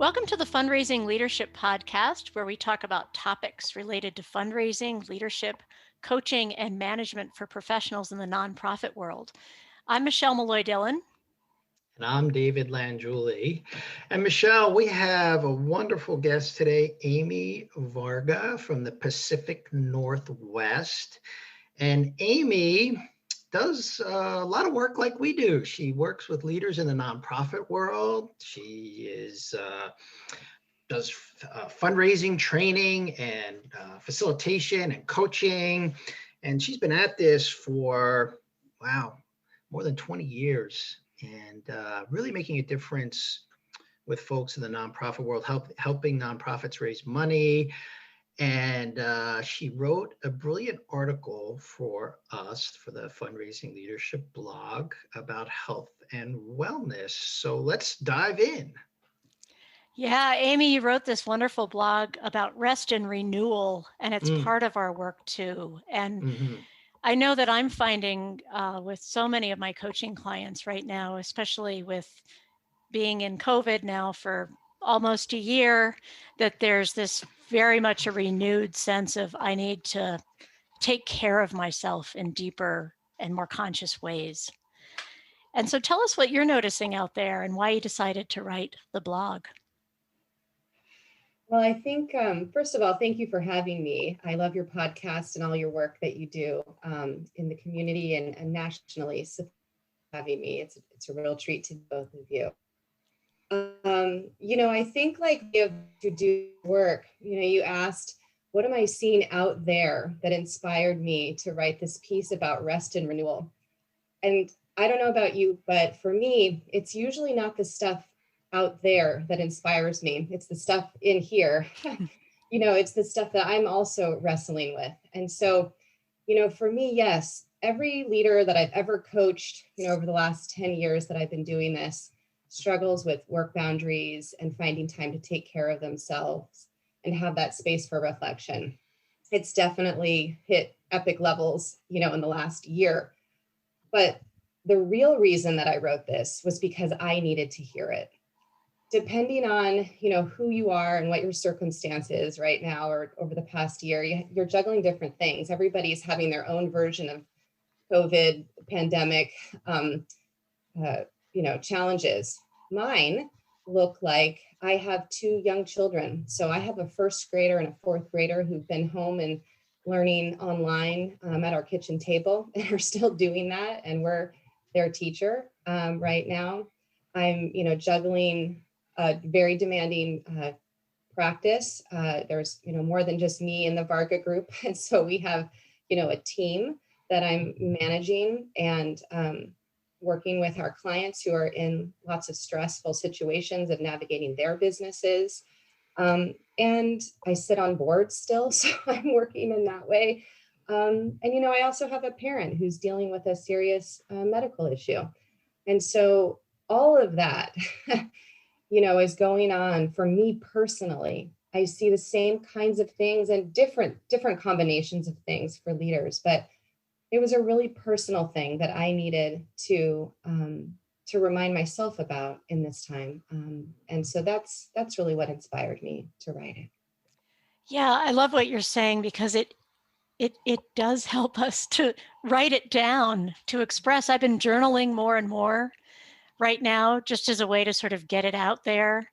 Welcome to the Fundraising Leadership Podcast, where we talk about topics related to fundraising, leadership, coaching, and management for professionals in the nonprofit world. I'm Michelle Maloy Dillon. And I'm David Langiulli. And Michelle, we have a wonderful guest today, Amy Varga from the Pacific Northwest. And Amy does a lot of work like we do. She works with leaders in the nonprofit world. She does fundraising training and facilitation and coaching. And she's been at this for, wow, more than 20 years and really making a difference with folks in the nonprofit world, helping nonprofits raise money. And she wrote a brilliant article for us for the Fundraising Leadership blog about health and wellness. So let's dive in. Yeah, Amy, you wrote this wonderful blog about rest and renewal, and it's part of our work too. And I know that I'm finding with so many of my coaching clients right now, especially with being in COVID now for almost a year, that there's this very much a renewed sense of I need to take care of myself in deeper and more conscious ways. And so tell us what you're noticing out there and why you decided to write the blog. Well, I think, first of all, thank you for having me. I love your podcast and all your work that you do in the community and nationally. So having me, it's a real treat to both of you. I think like we have to do work, you asked, what am I seeing out there that inspired me to write this piece about rest and renewal? And I don't know about you, but for me, it's usually not the stuff out there that inspires me. It's the stuff in here. It's the stuff that I'm also wrestling with. And so, for me, yes, every leader that I've ever coached, over the last 10 years that I've been doing this, struggles with work boundaries and finding time to take care of themselves and have that space for reflection. It's definitely hit epic levels, in the last year. But the real reason that I wrote this was because I needed to hear it. Depending on, who you are and what your circumstance is right now or over the past year, you're juggling different things. Everybody's having their own version of COVID pandemic, challenges. Mine look like I have two young children. So I have a first grader and a fourth grader who've been home and learning online at our kitchen table and are still doing that. And we're their teacher right now. I'm, juggling a very demanding practice. There's, more than just me in the Varga Group. And so we have, a team that I'm managing and working with our clients who are in lots of stressful situations of navigating their businesses. And I sit on boards still, so I'm working in that way. And, I also have a parent who's dealing with a serious medical issue. And so all of that, is going on for me personally. I see the same kinds of things and different combinations of things for leaders, but it was a really personal thing that I needed to remind myself about in this time. And so that's really what inspired me to write it. Yeah, I love what you're saying because it does help us to write it down, to express. I've been journaling more and more right now, just as a way to sort of get it out there,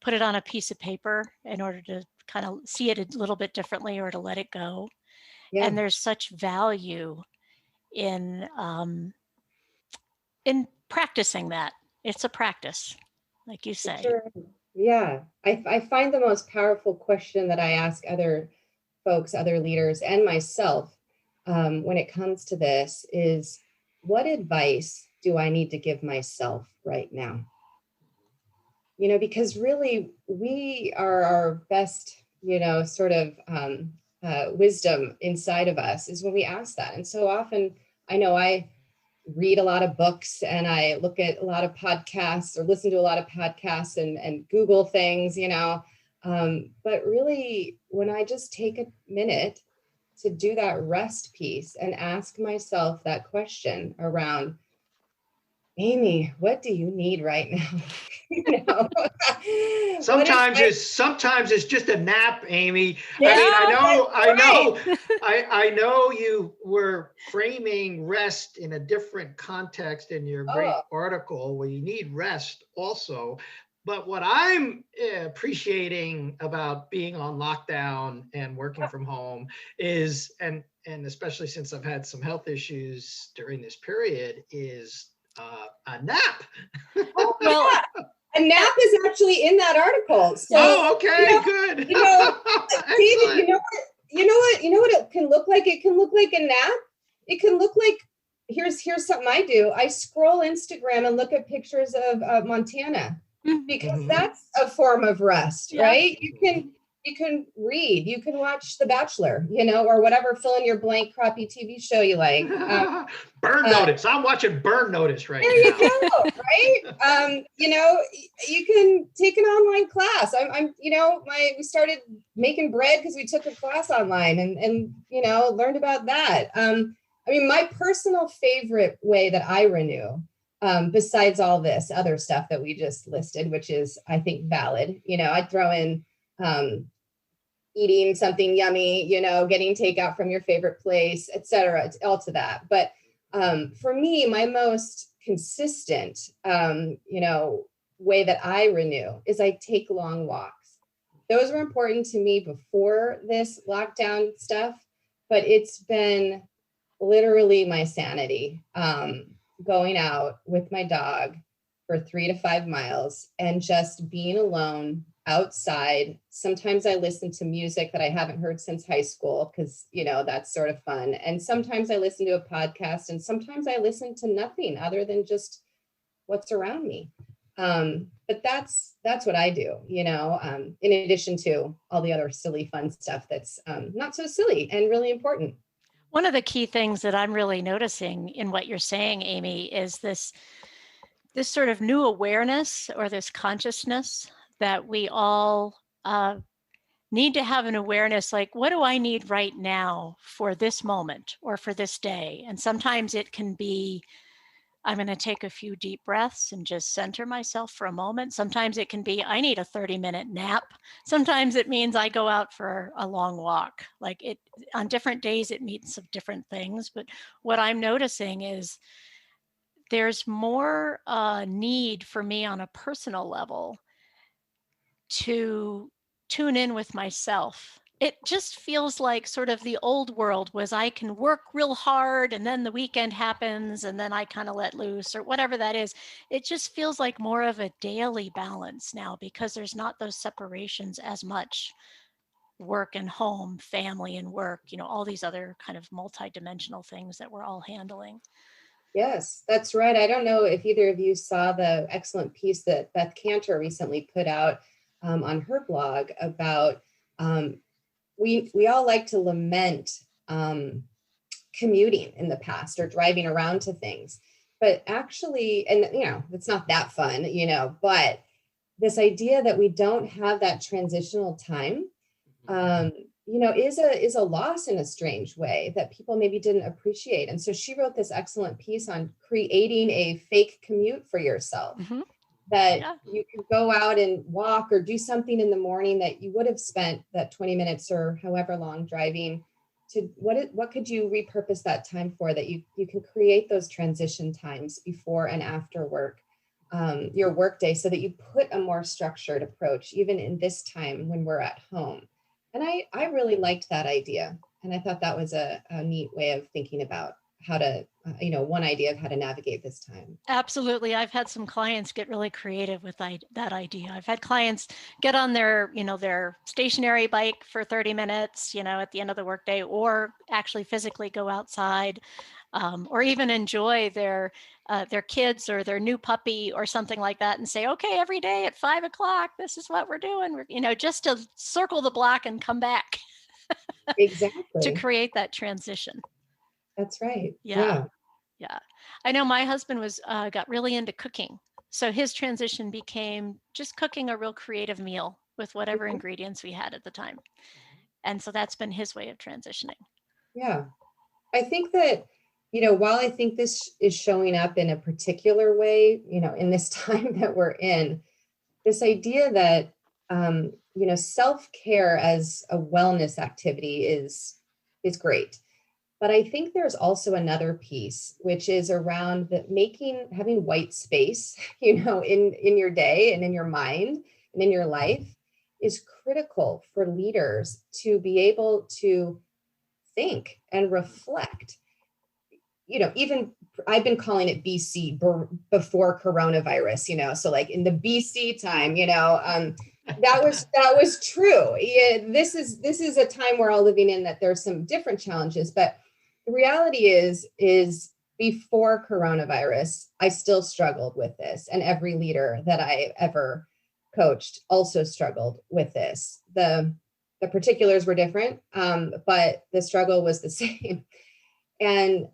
put it on a piece of paper in order to kind of see it a little bit differently or to let it go. Yeah. And there's such value in practicing that. It's a practice, like you say. Sure. Yeah. I find the most powerful question that I ask other folks, other leaders, and myself when it comes to this is, what advice do I need to give myself right now? Because really we are our best, sort of wisdom inside of us is when we ask that. And so often I know I read a lot of books and I look at a lot of podcasts or listen to a lot of podcasts and Google things, but really when I just take a minute to do that rest piece and ask myself that question around, Amy, what do you need right now? Sometimes it's just a nap, Amy. Yeah, I know you were framing rest in a different context in your great article where you need rest also. But what I'm appreciating about being on lockdown and working from home is, and especially since I've had some health issues during this period, is a nap. Well, a nap is actually in that article. So, okay, good. David, you know what it can look like? It can look like a nap. It can look like, here's something I do. I scroll Instagram and look at pictures of Montana, because that's a form of rest, right? You can read, you can watch The Bachelor, or whatever, fill in your blank crappy TV show you like. Burn Notice. I'm watching Burn Notice right now. There you go, right? You can take an online class. We started making bread because we took a class online and learned about that. My personal favorite way that I renew, besides all this other stuff that we just listed, which is, I think, valid, I'd throw in eating something yummy, getting takeout from your favorite place, etc. It's all to that. But for me, my most consistent, way that I renew is I take long walks. Those were important to me before this lockdown stuff, but it's been literally my sanity, going out with my dog for 3 to 5 miles and just being alone outside. Sometimes I listen to music that I haven't heard since high school because, that's sort of fun. And sometimes I listen to a podcast, and sometimes I listen to nothing other than just what's around me. But that's what I do, in addition to all the other silly, fun stuff that's not so silly and really important. One of the key things that I'm really noticing in what you're saying, Amy, is this sort of new awareness, or this consciousness that we all need to have an awareness, like, what do I need right now for this moment or for this day? And sometimes it can be, I'm going to take a few deep breaths and just center myself for a moment. Sometimes it can be, I need a 30-minute nap. Sometimes it means I go out for a long walk. Like, it on different days, it means some different things. But what I'm noticing is there's more need for me on a personal level to tune in with myself. It just feels like sort of the old world was, I can work real hard and then the weekend happens and then I kind of let loose, or whatever that is. It just feels like more of a daily balance now, because there's not those separations as much. Work and home, family and work, all these other kind of multi-dimensional things that we're all handling. Yes, that's right. I don't know if either of you saw the excellent piece that Beth Cantor recently put out on her blog about, we all like to lament commuting in the past or driving around to things, but actually, and it's not that fun, but this idea that we don't have that transitional time, is a loss in a strange way that people maybe didn't appreciate. And so she wrote this excellent piece on creating a fake commute for yourself, that you could go out and walk or do something in the morning that you would have spent that 20 minutes or however long driving to. What could you repurpose that time for, that you can create those transition times before and after work, your workday, so that you put a more structured approach even in this time when we're at home. And I really liked that idea. And I thought that was a neat way of thinking about how to, one idea of how to navigate this time. Absolutely. I've had some clients get really creative with that idea. I've had clients get on their stationary bike for 30 minutes, at the end of the workday, or actually physically go outside, or even enjoy their kids or their new puppy or something like that, and say, okay, every day at 5 o'clock, this is what we're doing. We're, just to circle the block and come back. Exactly. To create that transition. That's right. Yeah. I know my husband got really into cooking. So his transition became just cooking a real creative meal with whatever ingredients we had at the time. And so that's been his way of transitioning. Yeah. I think that while I think this is showing up in a particular way, in this time that we're in, this idea that, self-care as a wellness activity is great. But I think there's also another piece, which is around having white space, in your day and in your mind and in your life is critical for leaders to be able to think and reflect. Even I've been calling it BC, before coronavirus, so like in the BC time, that was true. Yeah, this is a time we're all living in that there's some different challenges, but the reality is before coronavirus, I still struggled with this, and every leader that I ever coached also struggled with this. The particulars were different, but the struggle was the same. And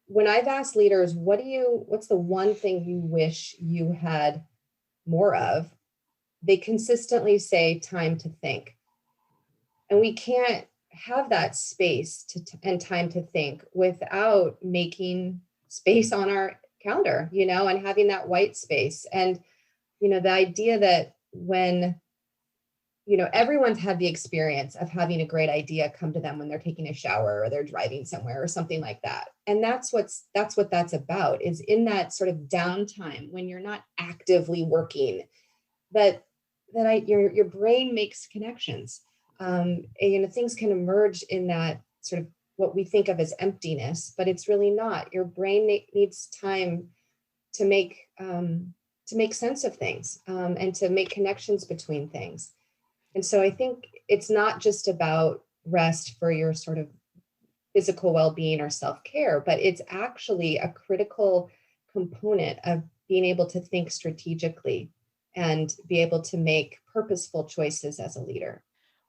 when I've asked leaders, what's the one thing you wish you had more of? They consistently say time to think. And we can't have that space and time to think without making space on our calendar, and having that white space. And, the idea that when everyone's had the experience of having a great idea come to them when they're taking a shower or they're driving somewhere or something like that. And that's what that's about, is in that sort of downtime when you're not actively working, your brain makes connections. And, things can emerge in that sort of what we think of as emptiness, but it's really not. Your brain needs time to make sense of things, and to make connections between things. And so I think it's not just about rest for your sort of physical well-being or self-care, but it's actually a critical component of being able to think strategically and be able to make purposeful choices as a leader.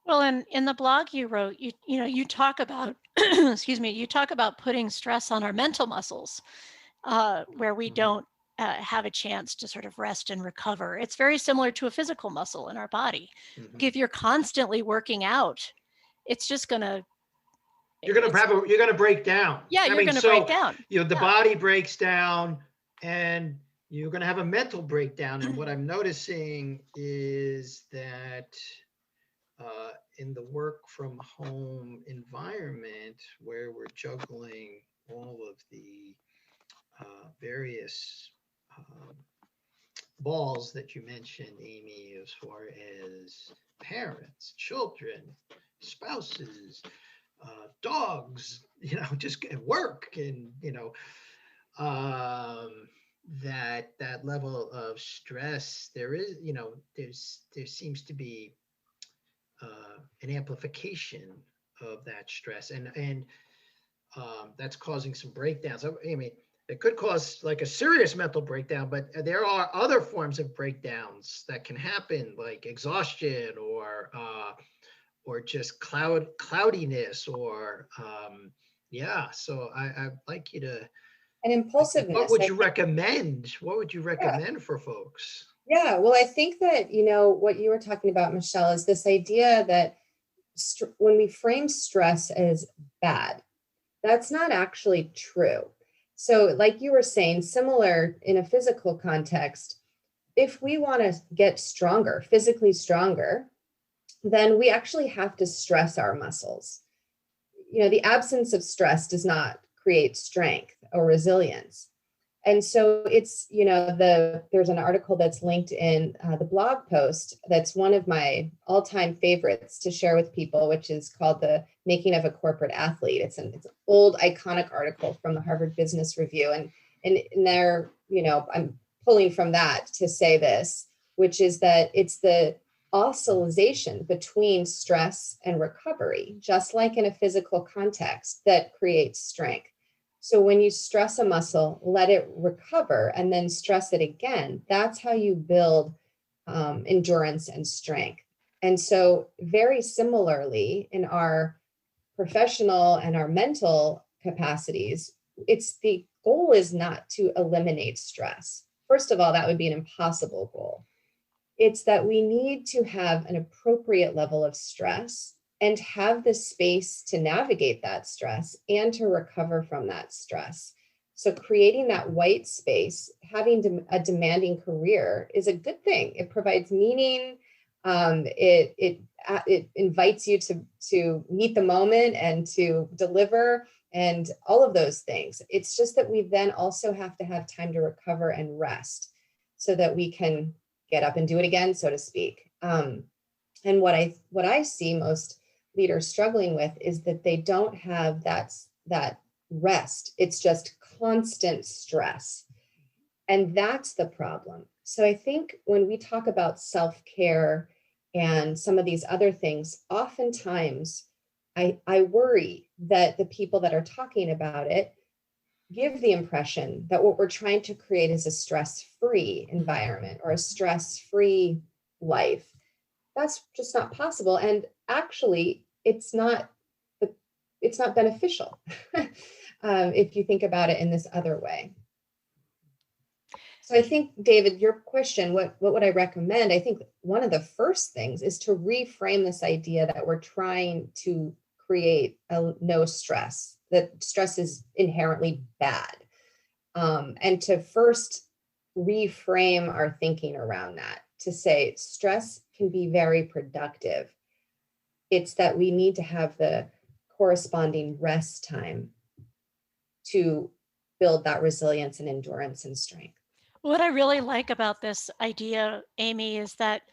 Well, and in the blog you wrote, you talk about, excuse me, you talk about putting stress on our mental muscles, where we don't have a chance to sort of rest and recover. It's very similar to a physical muscle in our body. If you're constantly working out, it's just gonna you're gonna break down. Yeah, you're gonna break down. The body breaks down, and you're gonna have a mental breakdown. And what I'm noticing is that in the work from home environment, where we're juggling all of the various balls that you mentioned, Amy, as far as parents, children, spouses, dogs, just at work, and that level of stress, there seems to be an amplification of that stress, and that's causing some breakdowns. I mean, it could cause like a serious mental breakdown, but there are other forms of breakdowns that can happen, like exhaustion or just cloudiness, or So I'd like you to. And impulsiveness. What would you recommend? What would you recommend for folks? Yeah, well, I think that, what you were talking about, Michelle, is this idea that when we frame stress as bad, that's not actually true. So like you were saying, similar in a physical context, if we want to get stronger, physically stronger, then we actually have to stress our muscles. The absence of stress does not create strength or resilience. And so it's, there's an article that's linked in the blog post that's one of my all-time favorites to share with people, which is called The Making of a Corporate Athlete. It's an old iconic article from the Harvard Business Review. And there, I'm pulling from that to say this, which is that it's the oscillation between stress and recovery, just like in a physical context, that creates strength. So when you stress a muscle, let it recover and then stress it again. That's how you build endurance and strength. And so very similarly in our professional and our mental capacities, the goal is not to eliminate stress. First of all, that would be an impossible goal. It's that we need to have an appropriate level of stress and have the space to navigate that stress and to recover from that stress. So creating that white space, having a demanding career is a good thing. It provides meaning. It invites you to meet the moment and to deliver and all of those things. It's just that we then also have to have time to recover and rest so that we can get up and do it again, so to speak. And what I see most leaders struggling with is that they don't have that rest. It's just constant stress. And that's the problem. So I think when we talk about self-care and some of these other things, oftentimes I worry that the people that are talking about it give the impression that what we're trying to create is a stress-free environment or a stress-free life. That's just not possible. And actually, it's not beneficial if you think about it in this other way. So I think, David, your question, what would I recommend? I think one of the first things is to reframe this idea that we're trying to create no stress, that stress is inherently bad. And to first reframe our thinking around that, to say stress can be very productive. It's that we need to have the corresponding rest time to build that resilience and endurance and strength. What I really like about this idea, Amy, is that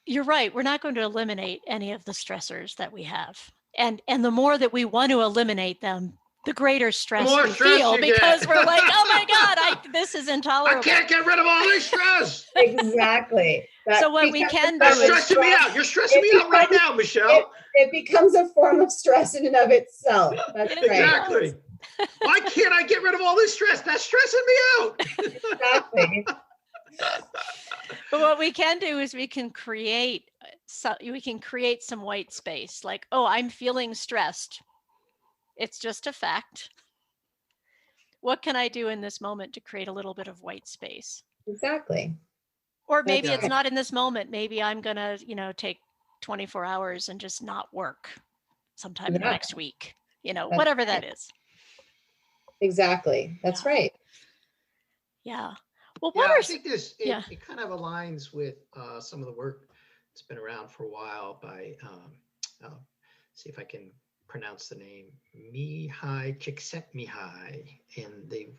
you're right. We're not going to eliminate any of the stressors that we have. And the more that we want to eliminate them, the greater stress we feel, because we're like, oh my God, this is intolerable. I can't get rid of all this stress. Exactly. So what we can do is stressing me out. You're stressing me out right now, Michelle. It becomes a form of stress in and of itself. That's exactly. Why can't I get rid of all this stress? That's stressing me out. Exactly. But what we can do is we can create some white space. Like, oh, I'm feeling stressed. It's just a fact. What can I do in this moment to create a little bit of white space? Exactly. Or maybe it's not in this moment. Maybe I'm going to, take 24 hours and just not work sometime next week, whatever that is. Exactly. That's right. Yeah. Well, I think it kind of aligns with some of the work that's been around for a while by, I'll see if I can pronounce the name, Mihai Csikszentmihalyi, in the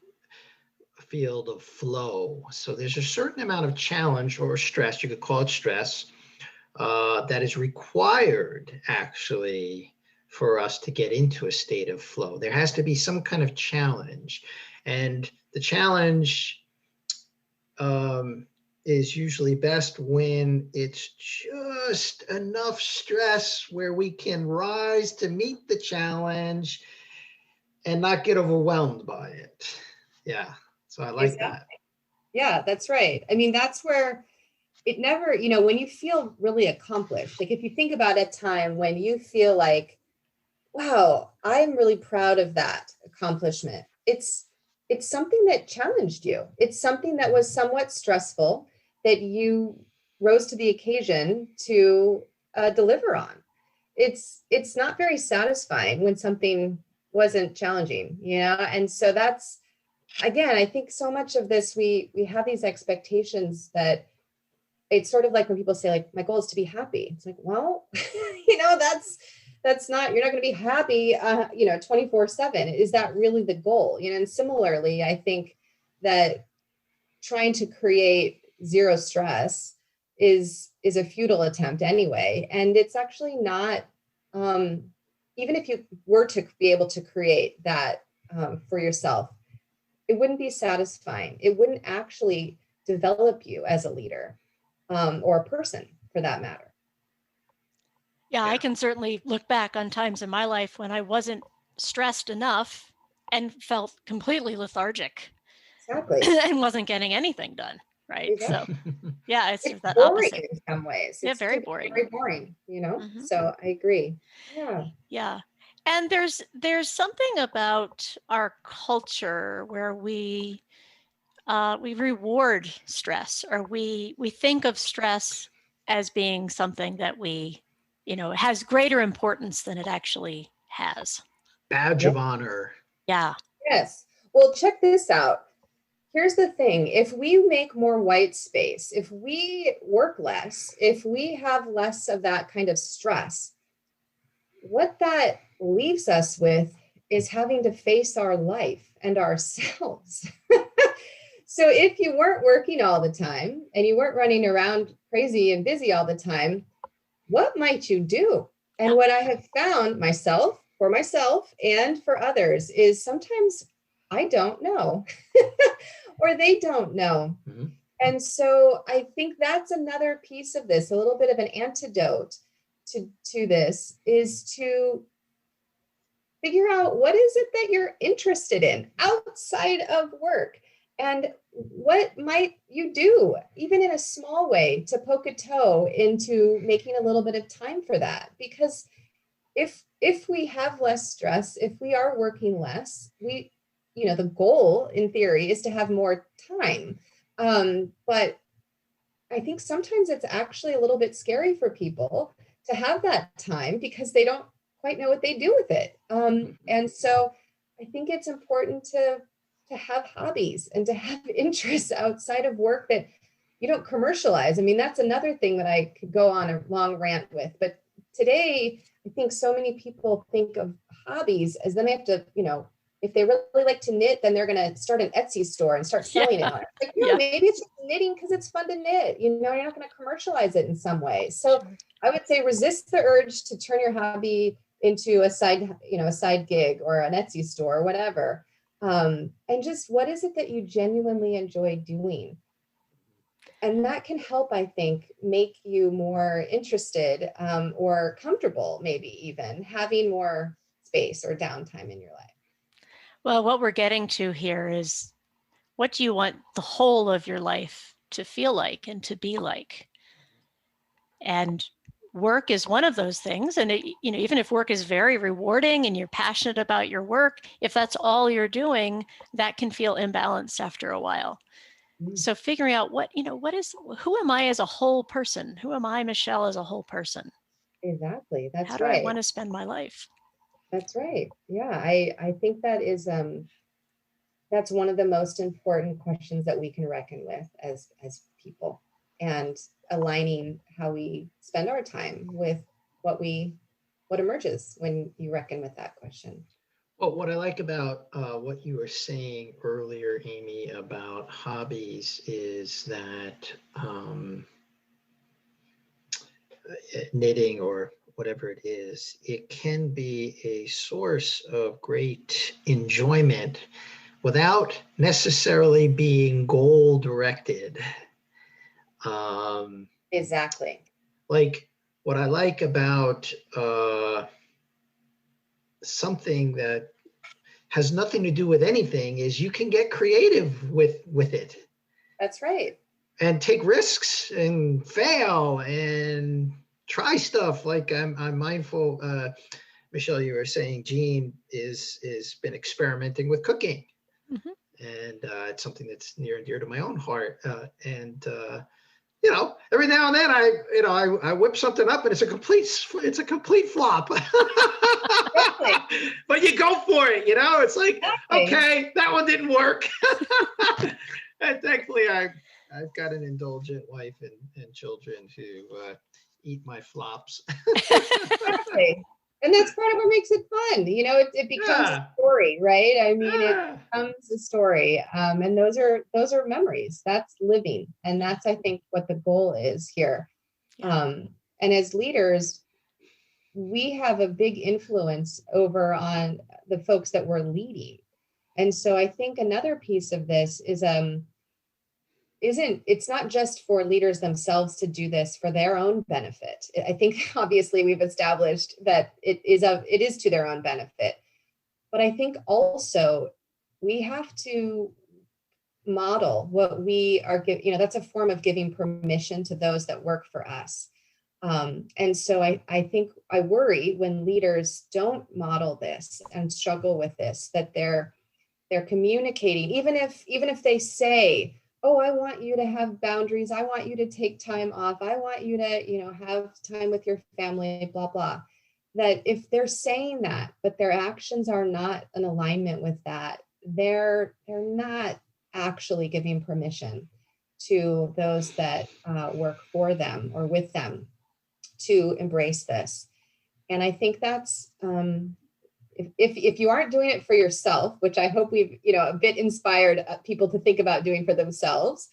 field of flow. So there's a certain amount of challenge or stress, you could call it stress, that is required actually for us to get into a state of flow. There has to be some kind of challenge, and the challenge is usually best when it's just enough stress where we can rise to meet the challenge and not get overwhelmed by it. Yeah, so I like that. Yeah, that's right. I mean, that's where it never, when you feel really accomplished, like if you think about a time when you feel like, wow, I'm really proud of that accomplishment. It's something that challenged you. It's something that was somewhat stressful that you rose to the occasion to deliver on. It's not very satisfying when something wasn't challenging, and so that's, again, I think so much of this, we have these expectations that it's sort of like when people say, like, my goal is to be happy. It's like, well, that's not, you're not going to be happy, 24/7. Is that really the goal? And similarly, I think that trying to create zero stress is a futile attempt anyway. And it's actually not, even if you were to be able to create that for yourself, it wouldn't be satisfying. It wouldn't actually develop you as a leader, or a person for that matter. Yeah, I can certainly look back on times in my life when I wasn't stressed enough and felt completely lethargic. Exactly. And wasn't getting anything done. Right. Exactly. So yeah, it's that boring opposite. In some ways. It's very boring. Very boring, So I agree. Yeah. Yeah. And there's something about our culture where we reward stress, or we think of stress as being something that we has greater importance than it actually has. Badge of honor. Yeah. Yes. Well, check this out. Here's the thing. If we make more white space, if we work less, if we have less of that kind of stress, what that leaves us with is having to face our life and ourselves. So if you weren't working all the time and you weren't running around crazy and busy all the time, what might you do? And what I have found for myself and for others is sometimes I don't know or they don't know. Mm-hmm. And so I think that's another piece of this, a little bit of an antidote to this is to figure out what is it that you're interested in outside of work. And what might you do, even in a small way, to poke a toe into making a little bit of time for that? Because if we have less stress, if we are working less, the goal in theory is to have more time. But I think sometimes it's actually a little bit scary for people to have that time because they don't quite know what they do with it. And so I think it's important to have hobbies and to have interests outside of work that you don't commercialize. I mean, that's another thing that I could go on a long rant with. But today, I think so many people think of hobbies as then they have to, if they really like to knit, then they're going to start an Etsy store and start selling it on it. Like, no, maybe it's just knitting because it's fun to knit. You're not going to commercialize it in some way. So I would say resist the urge to turn your hobby into a side gig or an Etsy store or whatever. And just what is it that you genuinely enjoy doing? And that can help, I think, make you more interested or comfortable, maybe even having more space or downtime in your life. Well, what we're getting to here is what do you want the whole of your life to feel like and to be like? And work is one of those things. And even if work is very rewarding and you're passionate about your work, if that's all you're doing, that can feel imbalanced after a while. So figuring out who am I as a whole person? Who am I, Michelle, as a whole person? Exactly. That's How do I want to spend my life? That's right. Yeah, I think that is that's one of the most important questions that we can reckon with as people, and aligning how we spend our time with what emerges when you reckon with that question. Well, what I like about what you were saying earlier, Amy, about hobbies is that knitting or whatever it is, it can be a source of great enjoyment without necessarily being goal directed. Exactly. Like what I like about something that has nothing to do with anything is you can get creative with it. That's right. And take risks and fail and try stuff. Like I'm mindful, Michelle, you were saying Jean is been experimenting with cooking. Mm-hmm. And it's something that's near and dear to my own heart. Every now and then I whip something up and it's a complete flop. But you go for it, it's like, okay, that one didn't work. And thankfully I've got an indulgent wife and children who eat my flops. Exactly. And that's part of what makes it fun. It becomes a story, right? I mean, it becomes a story. And those are memories. That's living. And that's, I think, what the goal is here. And as leaders, we have a big influence over on the folks that we're leading. And so I think another piece of this is it's not just for leaders themselves to do this for their own benefit. I think obviously we've established that it is to their own benefit, but I think also we have to model what we are giving. That's a form of giving permission to those that work for us. And so I think I worry when leaders don't model this and struggle with this, that they're communicating, even if they say, oh, I want you to have boundaries. I want you to take time off. I want you to, have time with your family, blah, blah. That if they're saying that, but their actions are not in alignment with that, they're not actually giving permission to those that work for them or with them to embrace this. And I think that's, if you aren't doing it for yourself, which I hope we've, a bit inspired people to think about doing for themselves,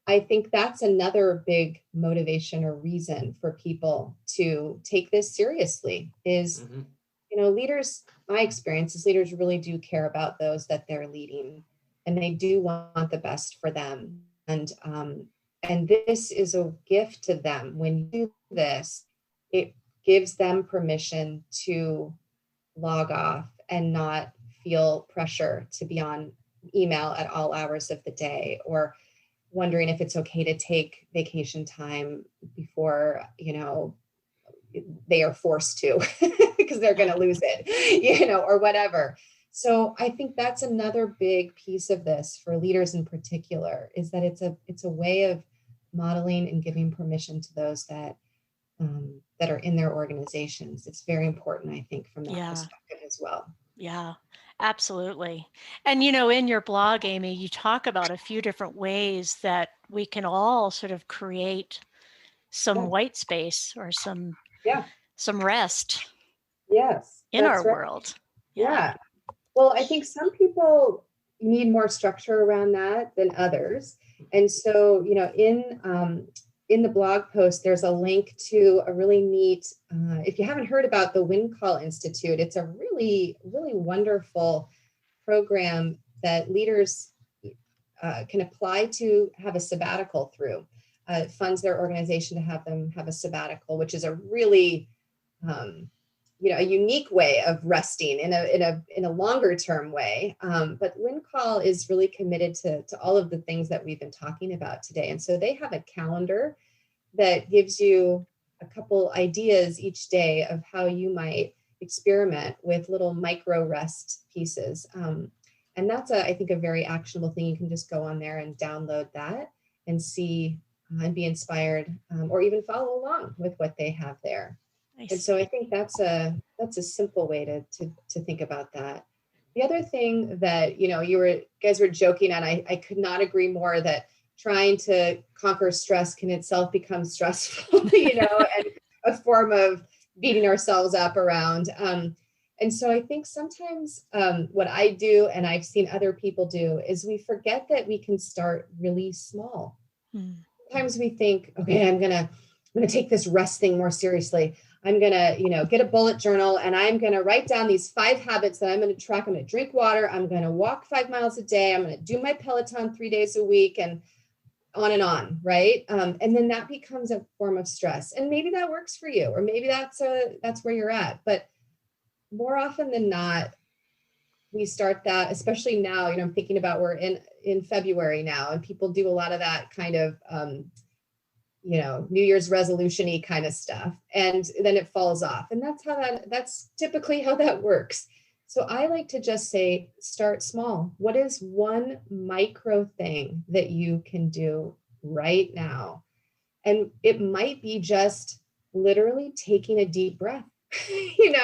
I think that's another big motivation or reason for people to take this seriously is, leaders, my experience is leaders really do care about those that they're leading, and they do want the best for them. And this is a gift to them. When you do this, it gives them permission to log off and not feel pressure to be on email at all hours of the day, or wondering if it's okay to take vacation time before, they are forced to because they're going to lose it, or whatever. So I think that's another big piece of this for leaders in particular, is that it's a way of modeling and giving permission to those that are in their organizations. It's very important, I think, from that perspective as well. Yeah, absolutely. And, in your blog, Amy, you talk about a few different ways that we can all sort of create some white space or some rest in our world. Yeah. Well, I think some people need more structure around that than others. And so, in the blog post, there's a link to a really neat, if you haven't heard about the Wind Call Institute, it's a really, really wonderful program that leaders can apply to have a sabbatical through. It funds their organization to have them have a sabbatical, which is a really, a unique way of resting in a longer term way. But Wind Call is really committed to all of the things that we've been talking about today. And so they have a calendar that gives you a couple ideas each day of how you might experiment with little micro rest pieces. And that's I think a very actionable thing. You can just go on there and download that and see and be inspired, or even follow along with what they have there. And so I think that's a simple way to think about that. The other thing that, you guys were joking on, I could not agree more, that trying to conquer stress can itself become stressful, and a form of beating ourselves up around. And so I think sometimes what I do, and I've seen other people do, is we forget that we can start really small. Sometimes we think, okay, I'm gonna take this rest thing more seriously. I'm going to, get a bullet journal, and I'm going to write down these 5 habits that I'm going to track. I'm going to drink water. I'm going to walk 5 miles a day. I'm going to do my Peloton 3 days a week, and on, right? And then that becomes a form of stress. And maybe that works for you, or maybe that's where you're at. But more often than not, we start that, especially now, I'm thinking about, we're in February now, and people do a lot of that kind of, New Year's resolution-y kind of stuff. And then it falls off. And that's typically how that works. So I like to just say, start small. What is one micro thing that you can do right now? And it might be just literally taking a deep breath, in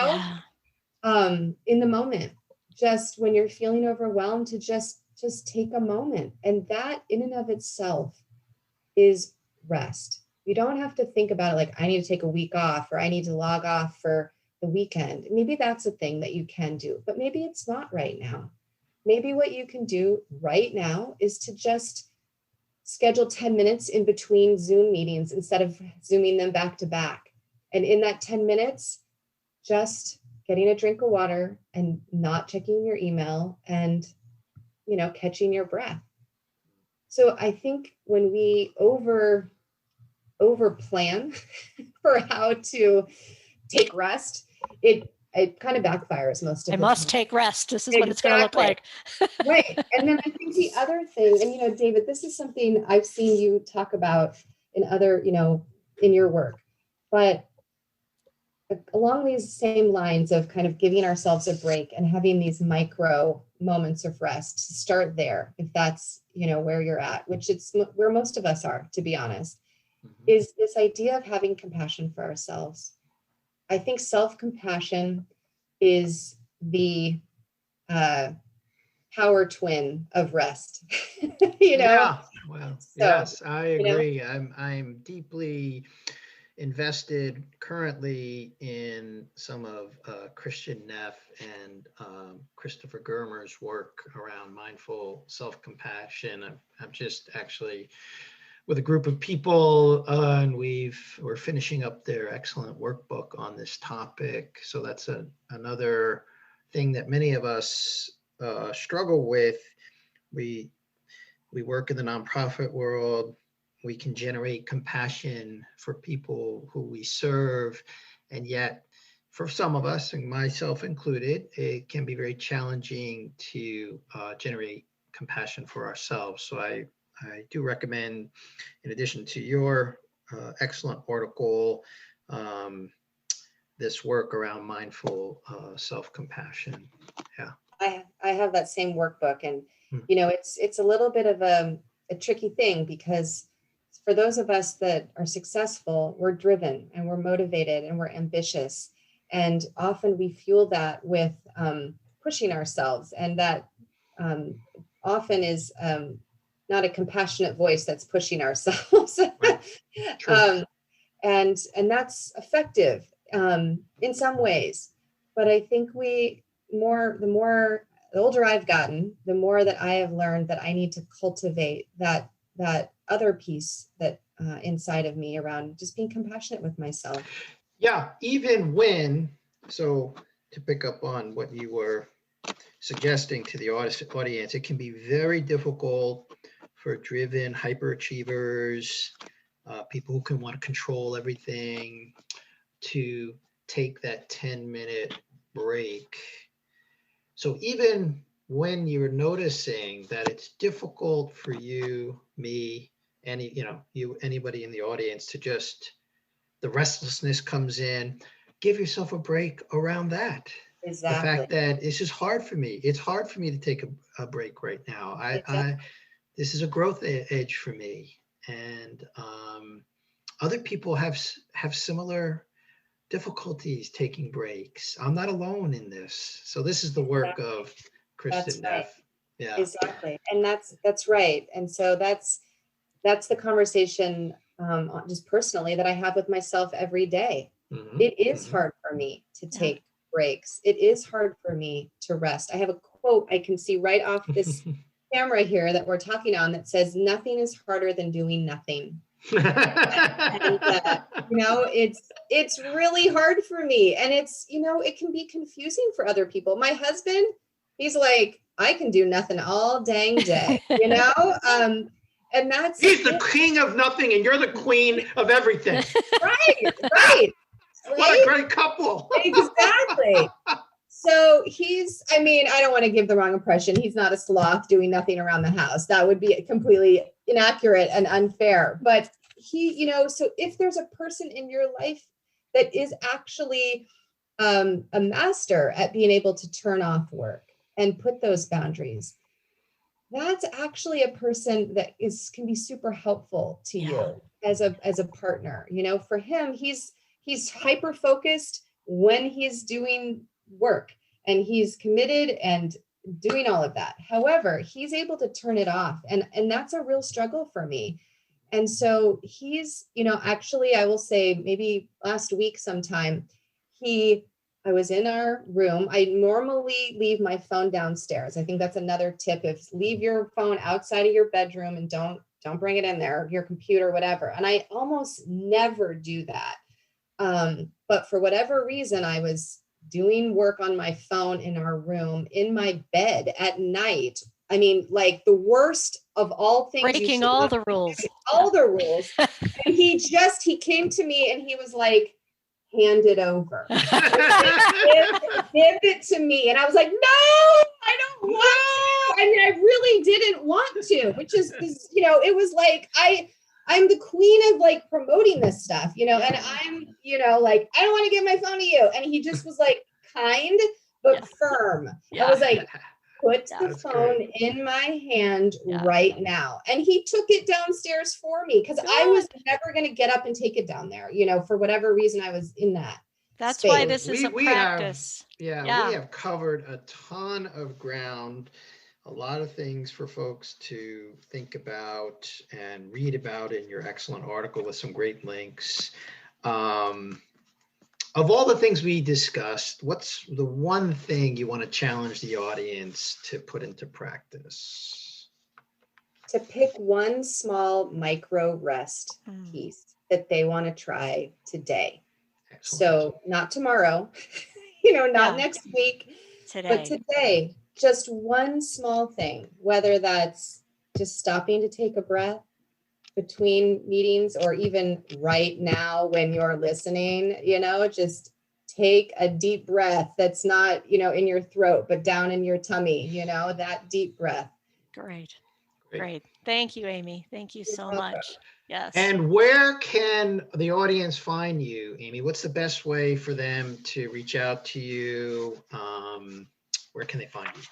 the moment, just when you're feeling overwhelmed, to just take a moment. And that in and of itself is rest. You don't have to think about it like, I need to take a week off, or I need to log off for the weekend. Maybe that's a thing that you can do, but maybe it's not right now. Maybe what you can do right now is to just schedule 10 minutes in between Zoom meetings instead of Zooming them back to back. And in that 10 minutes, just getting a drink of water and not checking your email and, catching your breath. So I think when we over plan for how to take rest, it kind of backfires most of the time. I must take rest. This is what it's going to look like. Right. And then I think the other thing, and David, this is something I've seen you talk about in other, in your work, but along these same lines of kind of giving ourselves a break and having these micro moments of rest. Start there if that's, where you're at, which it's where most of us are, to be honest, is this idea of having compassion for ourselves. I think self-compassion is the power twin of rest. Yeah, well, So, yes, I agree. I'm deeply invested currently in some of Christian Neff and Christopher Germer's work around mindful self-compassion. I'm just actually with a group of people, and we're finishing up their excellent workbook on this topic. So that's another thing that many of us struggle with. We work in the nonprofit world. We can generate compassion for people who we serve, and yet for some of us, and myself included, it can be very challenging to generate compassion for ourselves. So I do recommend, in addition to your excellent article, this work around mindful self-compassion. Yeah. I have that same workbook, and it's a little bit of a tricky thing, because for those of us that are successful, we're driven and we're motivated and we're ambitious, and often we fuel that with pushing ourselves, and that often is not a compassionate voice that's pushing ourselves. Right. And that's effective in some ways, but I think the older I've gotten, the more that I have learned that I need to cultivate that other piece that inside of me around just being compassionate with myself. Yeah, even when, so to pick up on what you were suggesting to the audience, it can be very difficult for driven hyperachievers, people who can want to control everything, to take that 10-minute break. So even when you're noticing that it's difficult for you, me, anybody in the audience, to just, the restlessness comes in, give yourself a break around that. Exactly. The fact that it's just hard for me. It's hard for me to take a break right now. This is a growth edge for me. And other people have similar difficulties taking breaks. I'm not alone in this. So this is the work of Kristen Neff. Yeah, exactly. And that's right. And so that's the conversation just personally that I have with myself every day. It is hard for me to take breaks. It is hard for me to rest. I have a quote I can see right off this camera here that we're talking on that says, "Nothing is harder than doing nothing." And it's really hard for me, and it's it can be confusing for other people. My husband, he's like, I can do nothing all dang day, and that's, he's the king of nothing and you're the queen of everything. right. What a great couple. Exactly. So I don't want to give the wrong impression. He's not a sloth doing nothing around the house. That would be completely inaccurate and unfair. But so if there's a person in your life that is actually a master at being able to turn off work and put those boundaries, that's actually a person that can be super helpful to you as a partner. For him, he's hyper focused when he's doing work, and he's committed and doing all of that. However, he's able to turn it off, and that's a real struggle for me. And so he's, actually, I will say maybe last week sometime, I was in our room. I normally leave my phone downstairs. I think that's another tip, is leave your phone outside of your bedroom and don't bring it in there, your computer, whatever. And I almost never do that. But for whatever reason, I was doing work on my phone in our room, in my bed at night. I mean, like the worst of all things. Breaking all the rules. All the rules. And he came to me and he was like, hand it over. Give it to me. And I was like, no, I don't want to. I mean, I really didn't want to, which is, it was like, I'm the queen of like promoting this stuff, and I'm, like, I don't want to give my phone to you. And he just was like kind, but firm. I was like, put the phone in my hand right now. And he took it downstairs for me because I was never going to get up and take it down there, for whatever reason I was in that. That's space. why this is a practice. We have covered a ton of ground, a lot of things for folks to think about and read about in your excellent article with some great links. Of all the things we discussed, what's the one thing you want to challenge the audience to put into practice? To pick one small micro rest piece that they want to try today. Excellent. So not tomorrow, not next week, but today, just one small thing, whether that's just stopping to take a breath between meetings, or even right now when you're listening, just take a deep breath that's not, in your throat, but down in your tummy, that deep breath. Great. Thank you, Amy. Thank you so much. Yes. And where can the audience find you, Amy? What's the best way for them to reach out to you? Where can they find you?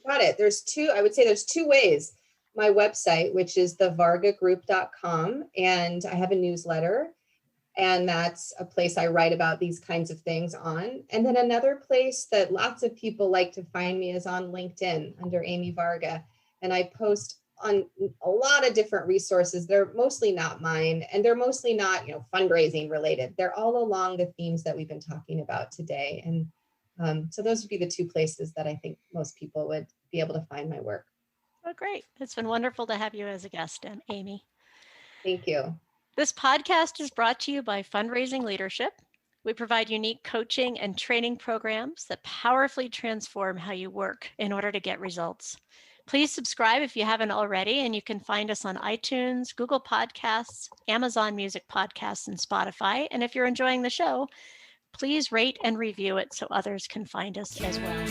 Got it. There's two ways. My website, which is thevargagroup.com, and I have a newsletter, and that's a place I write about these kinds of things on. And then another place that lots of people like to find me is on LinkedIn under Amy Varga. And I post on a lot of different resources. They're mostly not mine, and they're mostly not, fundraising related. They're all along the themes that we've been talking about today. And so those would be the two places that I think most people would be able to find my work. Oh, great. It's been wonderful to have you as a guest, Amy. Thank you. This podcast is brought to you by Fundraising Leadership. We provide unique coaching and training programs that powerfully transform how you work in order to get results. Please subscribe if you haven't already, and you can find us on iTunes, Google Podcasts, Amazon Music Podcasts, and Spotify. And if you're enjoying the show, please rate and review it so others can find us as well.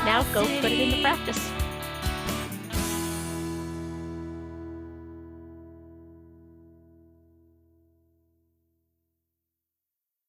Now go put it into practice.